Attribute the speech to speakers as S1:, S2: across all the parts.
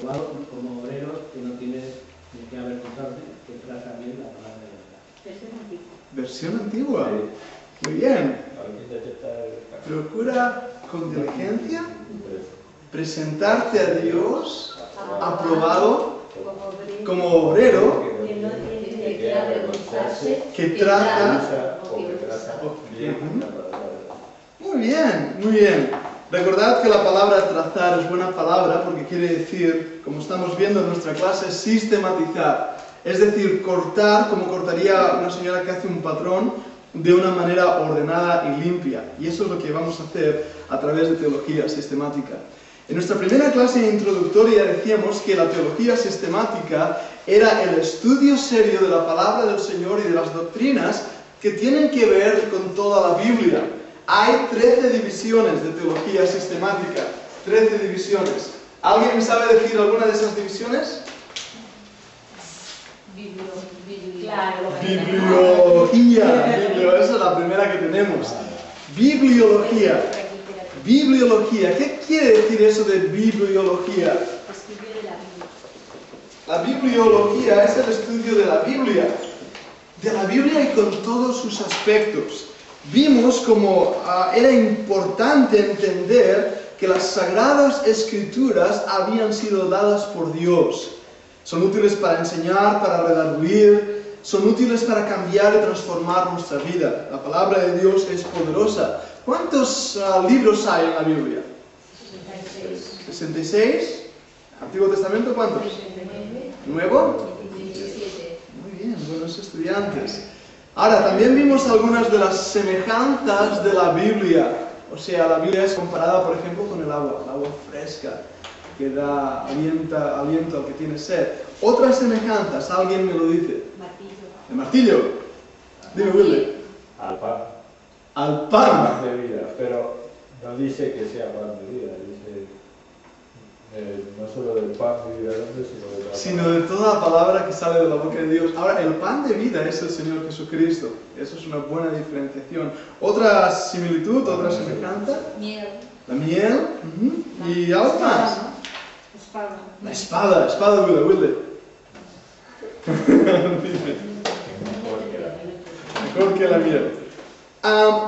S1: aprobado como obreros que no tiene de qué avergonzarse, que trata bien la palabra de verdad.
S2: Versión antigua. Muy bien. Procura con diligencia presentarte a Dios aprobado como obrero que trata. Muy bien, muy bien. Recordad que la palabra trazar es buena palabra porque quiere decir, como estamos viendo en nuestra clase, sistematizar. Es decir, cortar como cortaría una señora que hace un patrón de una manera ordenada y limpia. Y eso es lo que vamos a hacer a través de teología sistemática. En nuestra primera clase introductoria decíamos que la teología sistemática era el estudio serio de la palabra del Señor y de las doctrinas que tienen que ver con toda la Biblia. Hay 13 divisiones de teología sistemática. 13 divisiones. ¿Alguien sabe decir alguna de esas divisiones? Bibliología. Esa es la primera que tenemos. Bibliología. Bibliología. ¿Qué quiere decir eso de bibliología? La bibliología es el estudio de la Biblia. De la Biblia y con todos sus aspectos. Vimos como era importante entender que las Sagradas Escrituras habían sido dadas por Dios. Son útiles para enseñar, para redarguir, son útiles para cambiar y transformar nuestra vida. La palabra de Dios es poderosa. ¿Cuántos libros hay en la Biblia? 66. ¿Antiguo Testamento cuántos? 9. Muy bien, buenos estudiantes. Ahora, también vimos algunas de las semejanzas de la Biblia. O sea, la Biblia es comparada, por ejemplo, con el agua fresca, que da aliento al que tiene sed. Otras semejanzas, ¿alguien me lo dice? ¿El martillo? Dime, Wilde.
S3: Al pan.
S2: Al pan.
S3: Pan de vida, pero no dice que sea pan de vida, dice no solo del pan de vida,
S2: sino de toda la palabra que sale de la boca de Dios. Ahora, el pan de vida es el Señor Jesucristo. Eso es una buena diferenciación. Otra similitud, otra semejanza.
S4: Miel.
S2: La miel. ¿Y algo más? La espada, Wilde. Mejor que la miel.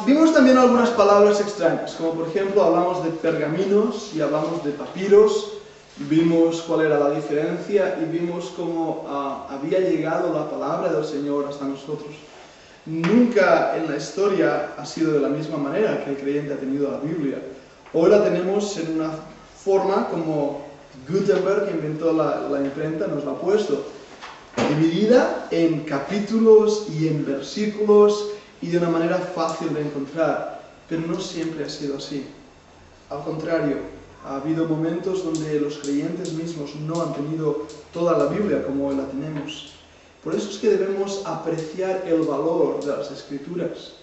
S2: Vimos también algunas palabras extrañas, como por ejemplo hablamos de pergaminos y hablamos de papiros. Vimos cuál era la diferencia y vimos cómo había llegado la palabra del Señor hasta nosotros. Nunca en la historia ha sido de la misma manera que el creyente ha tenido la Biblia. Hoy la tenemos en una forma como Gutenberg, que inventó la imprenta, nos la ha puesto, dividida en capítulos y en versículos y de una manera fácil de encontrar, pero no siempre ha sido así. Al contrario, ha habido momentos donde los creyentes mismos no han tenido toda la Biblia como hoy la tenemos. Por eso es que debemos apreciar el valor de las Escrituras.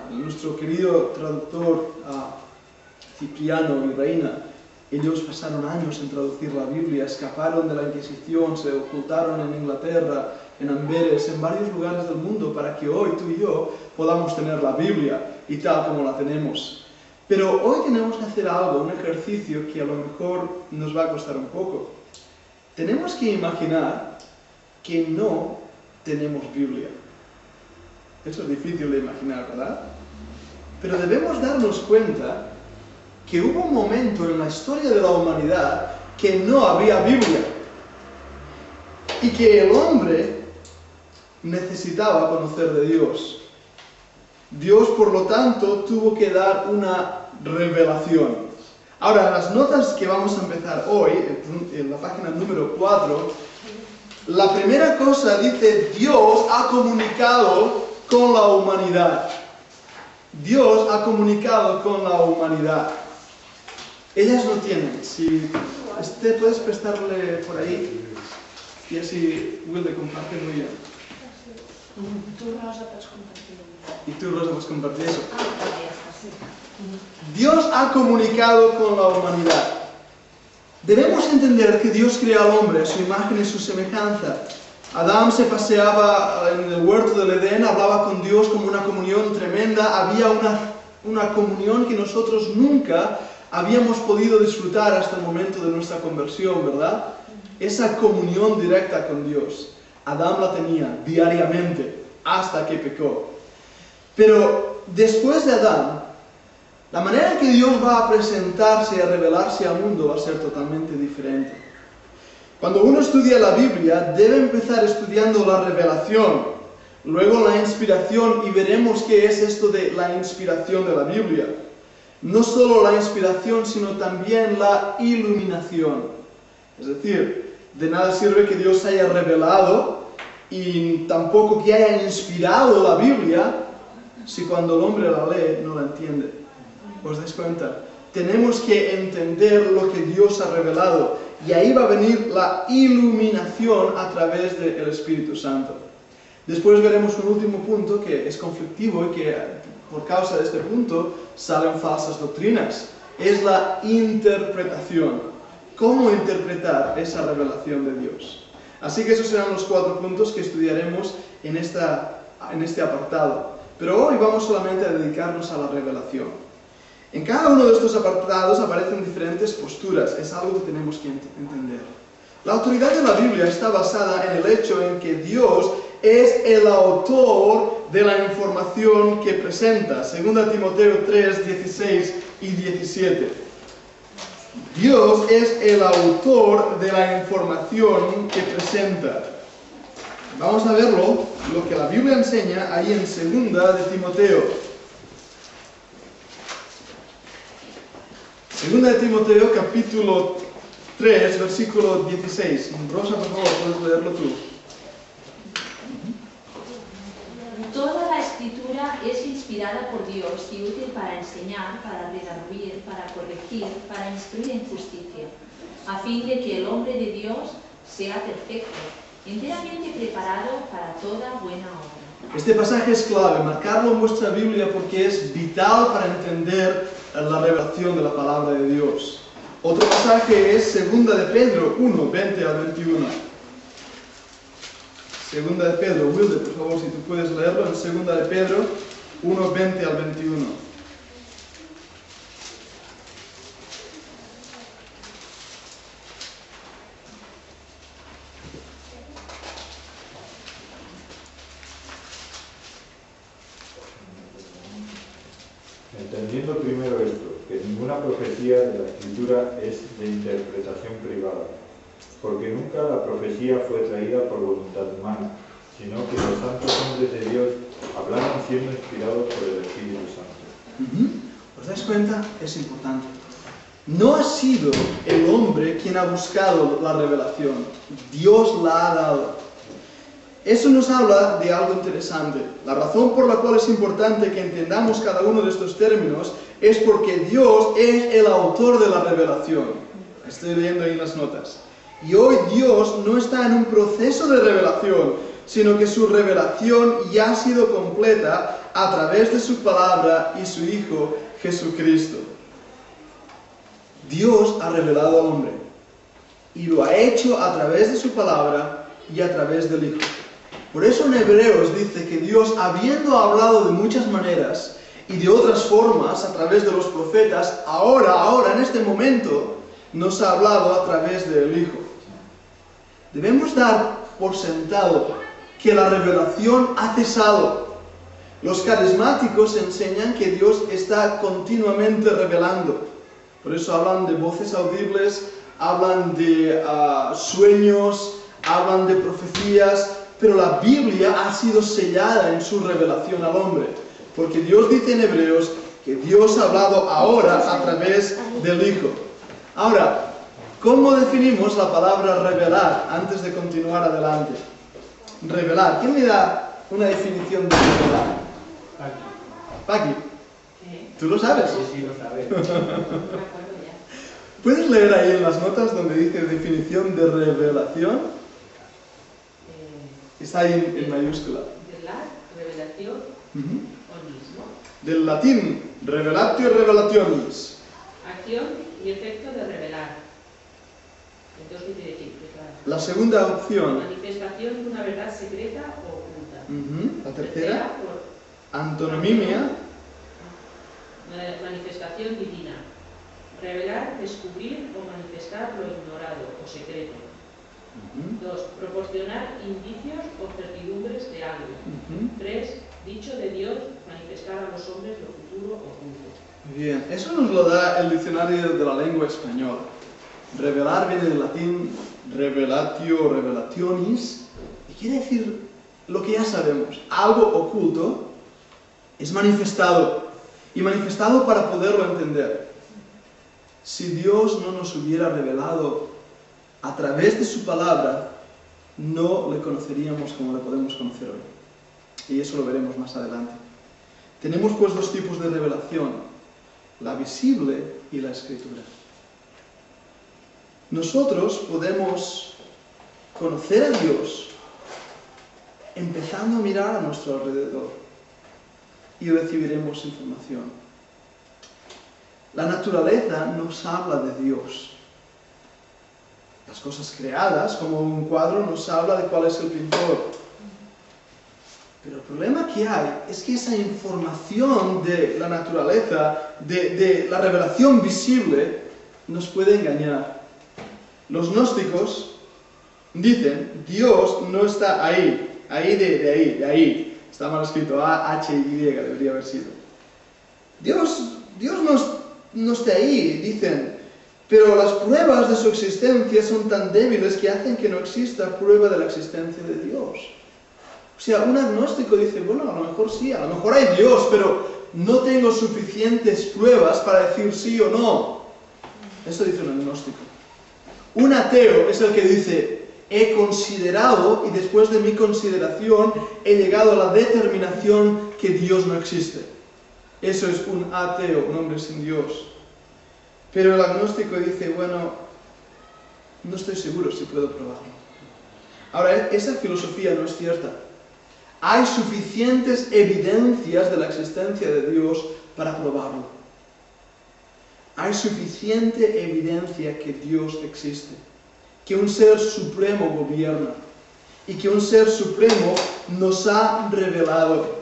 S2: Nuestro querido traductor Cipriano y Reina, ellos pasaron años en traducir la Biblia, escaparon de la Inquisición, se ocultaron en Inglaterra, en Amberes, en varios lugares del mundo, para que hoy tú y yo podamos tener la Biblia y tal como la tenemos. Pero hoy tenemos que hacer algo, un ejercicio que a lo mejor nos va a costar un poco. Tenemos que imaginar que no tenemos Biblia. Eso es difícil de imaginar, ¿verdad? Pero debemos darnos cuenta que hubo un momento en la historia de la humanidad que no había Biblia y que el hombre necesitaba conocer de Dios. Dios, por lo tanto, tuvo que dar una revelación. Ahora, en las notas que vamos a empezar hoy, en la página número 4, la primera cosa dice: Dios ha comunicado con la humanidad. Dios ha comunicado con la humanidad. Ellas no tienen. Si puedes prestarle por ahí y así Wilde comparte muy bien.
S4: Tú, Rosa, puedes compartir.
S2: Y tú, Rosa, puedes compartir eso. Dios ha comunicado con la humanidad. Debemos entender que Dios creó al hombre a su imagen y su semejanza. Adán se paseaba en el huerto del Edén, hablaba con Dios como una comunión tremenda. Había una comunión que nosotros nunca habíamos podido disfrutar hasta el momento de nuestra conversión, ¿verdad? Esa comunión directa con Dios. Adán la tenía diariamente hasta que pecó. Pero después de Adán, la manera en que Dios va a presentarse y a revelarse al mundo va a ser totalmente diferente. Cuando uno estudia la Biblia, debe empezar estudiando la revelación, luego la inspiración, y veremos qué es esto de la inspiración de la Biblia. No solo la inspiración, sino también la iluminación. Es decir, de nada sirve que Dios haya revelado y tampoco que haya inspirado la Biblia si cuando el hombre la lee no la entiende. ¿Os dais cuenta? Tenemos que entender lo que Dios ha revelado y ahí va a venir la iluminación a través del Espíritu Santo. Después veremos un último punto que es conflictivo y que por causa de este punto salen falsas doctrinas. Es la interpretación. ¿Cómo interpretar esa revelación de Dios? Así que esos serán los 4 puntos que estudiaremos en este apartado. Pero hoy vamos solamente a dedicarnos a la revelación. En cada uno de estos apartados aparecen diferentes posturas. Es algo que tenemos que entender. La autoridad de la Biblia está basada en el hecho en que Dios es el autor de la información que presenta. 2 Timoteo 3, 16 y 17. Dios es el autor de la información que presenta. Vamos a verlo, lo que la Biblia enseña ahí en 2 de Timoteo. 2 de Timoteo, capítulo 3, versículo 16. Rosa, por favor, puedes leerlo tú.
S5: Toda la Escritura es inspirada por Dios y útil para enseñar, para redarguir, para corregir, para instruir en justicia, a fin de que el hombre de Dios sea perfecto, enteramente preparado para toda buena obra.
S2: Este pasaje es clave, marcarlo en vuestra Biblia porque es vital para entender la revelación de la palabra de Dios. Otro pasaje es 2 de Pedro 1, 20 al 21. 2 de Pedro, Wilde, por favor, si tú puedes leerlo, en 2 de Pedro 1, 20 al 21.
S3: Entendiendo primero esto, que ninguna profecía de la Escritura es de interpretación privada, porque nunca la profecía fue traída por voluntad humana, sino que los santos hombres de Dios hablaron siendo inspirados por el Espíritu Santo.
S2: ¿Os dais cuenta? Es importante. No ha sido el hombre quien ha buscado la revelación, Dios la ha dado. Eso nos habla de algo interesante. La razón por la cual es importante que entendamos cada uno de estos términos es porque Dios es el autor de la revelación. Estoy leyendo ahí en las notas. Y hoy Dios no está en un proceso de revelación, sino que su revelación ya ha sido completa a través de su palabra y su Hijo Jesucristo. Dios ha revelado al hombre y lo ha hecho a través de su palabra y a través del Hijo. Por eso en Hebreos dice que Dios, habiendo hablado de muchas maneras y de otras formas a través de los profetas, ahora, en este momento, nos ha hablado a través del Hijo. Debemos dar por sentado que la revelación ha cesado. Los carismáticos enseñan que Dios está continuamente revelando. Por eso hablan de voces audibles, hablan de sueños, hablan de profecías, pero la Biblia ha sido sellada en su revelación al hombre. Porque Dios dice en Hebreos que Dios ha hablado ahora a través del Hijo. Ahora, ¿cómo definimos la palabra revelar antes de continuar adelante? Revelar. ¿Quién me da una definición de revelar? Paqui. ¿Tú lo sabes?
S1: Sí, lo sabes.
S2: ¿Puedes leer ahí en las notas donde dice definición de revelación? Está ahí en mayúscula.
S6: Revelación, onis, ¿no?
S2: Del latín, revelatio revelationis.
S6: Acción y efecto de revelar. Entonces, ¿qué quiere decir?
S2: La segunda opción.
S6: Manifestación de una verdad secreta o oculta.
S2: La tercera, antonimia.
S6: Manifestación divina. Revelar, descubrir o manifestar lo ignorado o secreto. 2. Proporcionar indicios o certidumbres de algo. 3. Dicho de Dios, manifestar a los hombres lo futuro oculto.
S2: Bien, eso nos lo da el diccionario de la lengua española. Revelar viene del latín revelatio, revelationis, y quiere decir lo que ya sabemos. Algo oculto es manifestado, y manifestado para poderlo entender. Si Dios no nos hubiera revelado a través de su palabra, no le conoceríamos como le podemos conocer hoy. Y eso lo veremos más adelante. Tenemos pues dos tipos de revelación, la visible y la escritura. Nosotros podemos conocer a Dios empezando a mirar a nuestro alrededor y recibiremos información. La naturaleza nos habla de Dios. Las cosas creadas, como un cuadro, nos habla de cuál es el pintor. Pero el problema que hay es que esa información de la naturaleza, de la revelación visible, nos puede engañar. Los gnósticos dicen, Dios no está ahí, de ahí. Está mal escrito, A-H-Y debería haber sido. Dios no está ahí, dicen, pero las pruebas de su existencia son tan débiles que hacen que no exista prueba de la existencia de Dios. O sea, un agnóstico dice, bueno, a lo mejor sí, a lo mejor hay Dios, pero no tengo suficientes pruebas para decir sí o no. Eso dice un agnóstico. Un ateo es el que dice, he considerado y después de mi consideración he llegado a la determinación que Dios no existe. Eso es un ateo, un hombre sin Dios. Pero el agnóstico dice, bueno, no estoy seguro si puedo probarlo. Ahora, esa filosofía no es cierta. Hay suficientes evidencias de la existencia de Dios para probarlo. Hay suficiente evidencia que Dios existe, que un ser supremo gobierna y que un ser supremo nos ha revelado.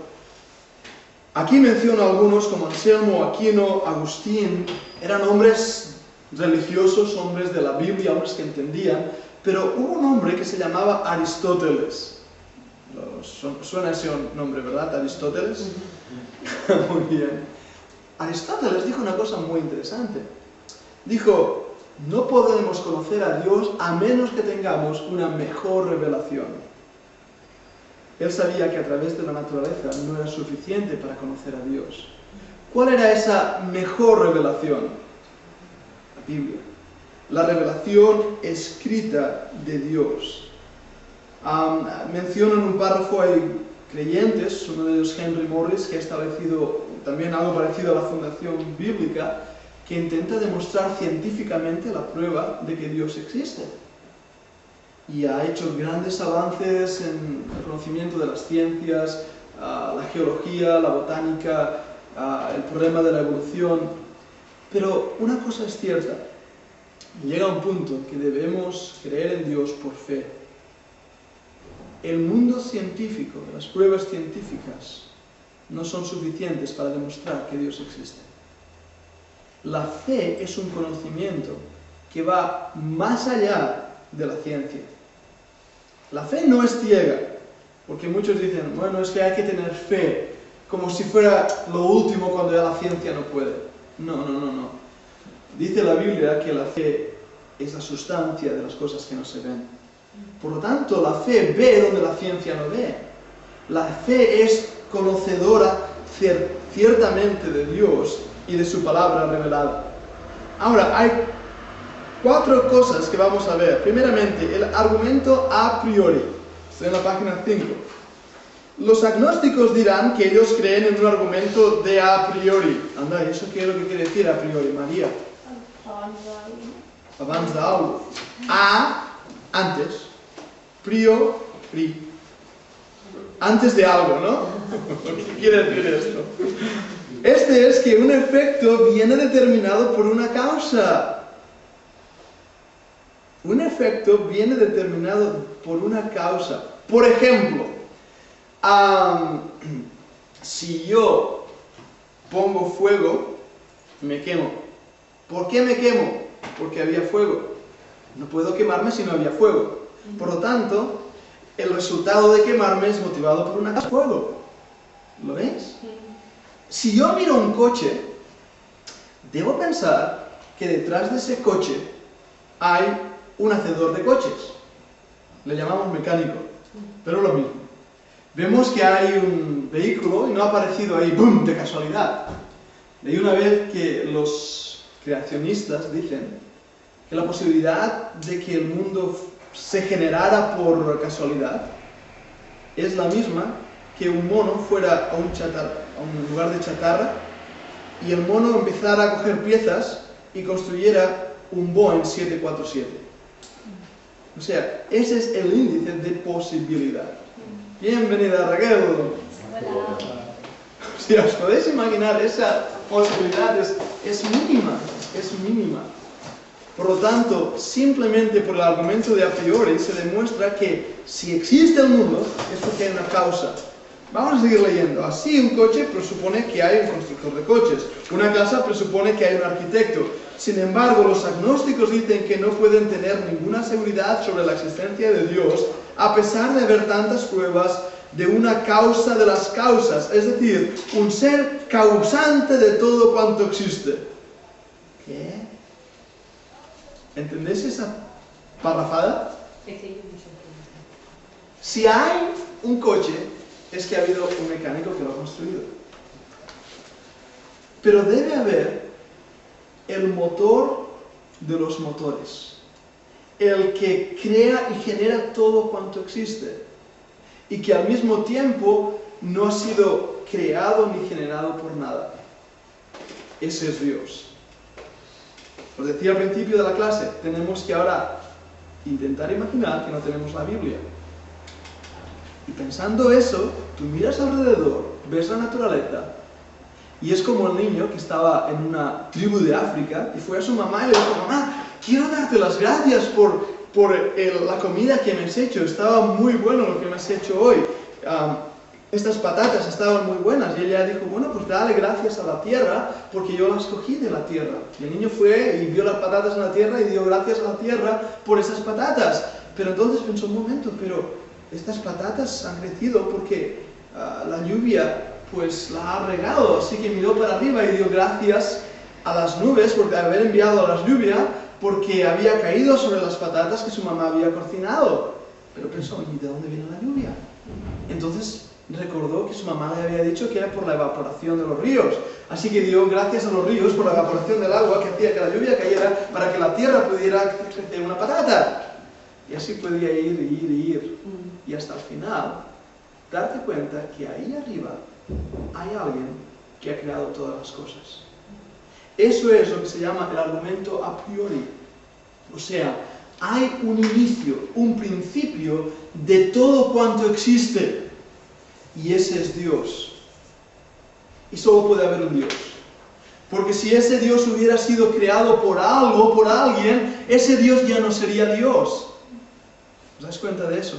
S2: Aquí menciono algunos como Anselmo, Aquino, Agustín. Eran hombres religiosos, hombres de la Biblia, hombres que entendían, pero hubo un hombre que se llamaba Aristóteles. Suena ese nombre, ¿verdad? Aristóteles. Muy bien. Aristóteles dijo una cosa muy interesante. Dijo, no podemos conocer a Dios a menos que tengamos una mejor revelación. Él sabía que a través de la naturaleza no era suficiente para conocer a Dios. ¿Cuál era esa mejor revelación? La Biblia. La revelación escrita de Dios. Menciono en un párrafo, hay creyentes, uno de ellos Henry Morris, que ha establecido también algo parecido a la fundación bíblica, que intenta demostrar científicamente la prueba de que Dios existe. Y ha hecho grandes avances en el conocimiento de las ciencias, la geología, la botánica, el problema de la evolución. Pero una cosa es cierta, llega un punto que debemos creer en Dios por fe. El mundo científico, las pruebas científicas, no son suficientes para demostrar que Dios existe. La fe es un conocimiento que va más allá de la ciencia. La fe no es ciega, porque muchos dicen, bueno, es que hay que tener fe, como si fuera lo último cuando ya la ciencia no puede. No. Dice la Biblia que la fe es la sustancia de las cosas que no se ven. Por lo tanto, la fe ve donde la ciencia no ve. La fe es conocedora ciertamente de Dios y de su palabra revelada. Ahora, hay 4 cosas que vamos a ver. Primeramente, el argumento a priori. Estoy en la página 5. Los agnósticos dirán que ellos creen en un argumento de a priori. Anda, ¿y eso qué es lo que quiere decir a priori, María? Abans d'algo. A, antes. Priori. Antes de algo, ¿no? ¿Qué quiere decir esto? Este es que un efecto viene determinado por una causa. Un efecto viene determinado por una causa. Por ejemplo, si yo pongo fuego, me quemo. ¿Por qué me quemo? Porque había fuego. No puedo quemarme si no había fuego. Por lo tanto, el resultado de quemarme es motivado por una causa de fuego. ¿Lo veis? Si yo miro un coche, debo pensar que detrás de ese coche hay un hacedor de coches. Le llamamos mecánico, pero es lo mismo. Vemos que hay un vehículo y no ha aparecido ahí, ¡boom!, de casualidad. Leí una vez que los creacionistas dicen que la posibilidad de que el mundo se generara por casualidad es la misma que un mono fuera a un lugar de chatarra y el mono empezara a coger piezas y construyera un Boeing 747. O sea, ese es el índice de posibilidad. Bienvenida, Raquel.
S5: Hola.
S2: Si os podéis imaginar, esa posibilidad es mínima, es mínima. Por lo tanto, simplemente por el argumento de a priori se demuestra que si existe el mundo es porque hay una causa. Vamos a seguir leyendo. Así, un coche presupone que hay un constructor de coches. Una casa presupone que hay un arquitecto. Sin embargo, los agnósticos dicen que no pueden tener ninguna seguridad sobre la existencia de Dios, a pesar de haber tantas pruebas de una causa de las causas, es decir, un ser causante de todo cuanto existe. ¿Qué? ¿Entendéis esa parrafada? Si hay un coche, es que ha habido un mecánico que lo ha construido. Pero debe haber el motor de los motores, el que crea y genera todo cuanto existe, y que al mismo tiempo no ha sido creado ni generado por nada. Ese es Dios. Os decía al principio de la clase, tenemos que ahora intentar imaginar que no tenemos la Biblia. Y pensando eso, tú miras alrededor, ves la naturaleza, y es como el niño que estaba en una tribu de África y fue a su mamá y le dijo: mamá, quiero darte las gracias por la comida que me has hecho, estaba muy bueno lo que me has hecho hoy. Estas patatas estaban muy buenas. Y ella dijo: bueno, pues dale gracias a la tierra porque yo las cogí de la tierra. Y el niño fue y vio las patatas en la tierra y dio gracias a la tierra por esas patatas. Pero entonces pensó: un momento, pero estas patatas han crecido porque la lluvia pues la ha regado. Así que miró para arriba y dio gracias a las nubes por haber enviado a las lluvias, porque había caído sobre las patatas que su mamá había cocinado. Pero pensó: ¿y de dónde viene la lluvia? Entonces recordó que su mamá le había dicho que era por la evaporación de los ríos. Así que dio gracias a los ríos por la evaporación del agua que hacía que la lluvia cayera para que la tierra pudiera crecer una patata. Y así podía ir. Y hasta el final, darte cuenta que ahí arriba hay alguien que ha creado todas las cosas. Eso es lo que se llama el argumento a priori. O sea, hay un inicio, un principio de todo cuanto existe. Y ese es Dios. Y solo puede haber un Dios. Porque si ese Dios hubiera sido creado por algo, por alguien, ese Dios ya no sería Dios. ¿Os dais cuenta de eso?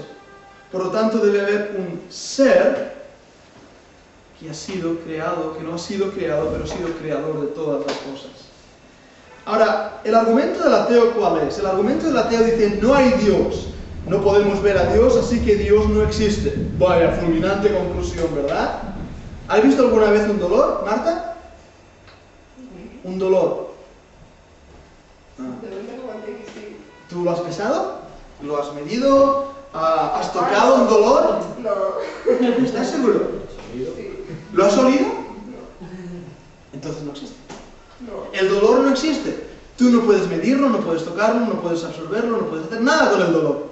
S2: Por lo tanto, debe haber un ser que ha sido creado, que no ha sido creado, pero ha sido creador de todas las cosas. Ahora, ¿el argumento del ateo cuál es? El argumento del ateo dice: no hay Dios. No podemos ver a Dios, así que Dios no existe. Vaya, fulminante conclusión, ¿verdad? ¿Has visto alguna vez un dolor, Marta? Un dolor. ¿Tú lo has pesado? ¿Lo has medido? ¿Has tocado un dolor?
S7: No.
S2: ¿Estás seguro?
S7: Sí.
S2: ¿Lo has olido?
S7: No.
S2: Entonces no existe.
S7: No.
S2: El dolor no existe. Tú no puedes medirlo, no puedes tocarlo, no puedes absorberlo, no puedes hacer nada con el dolor.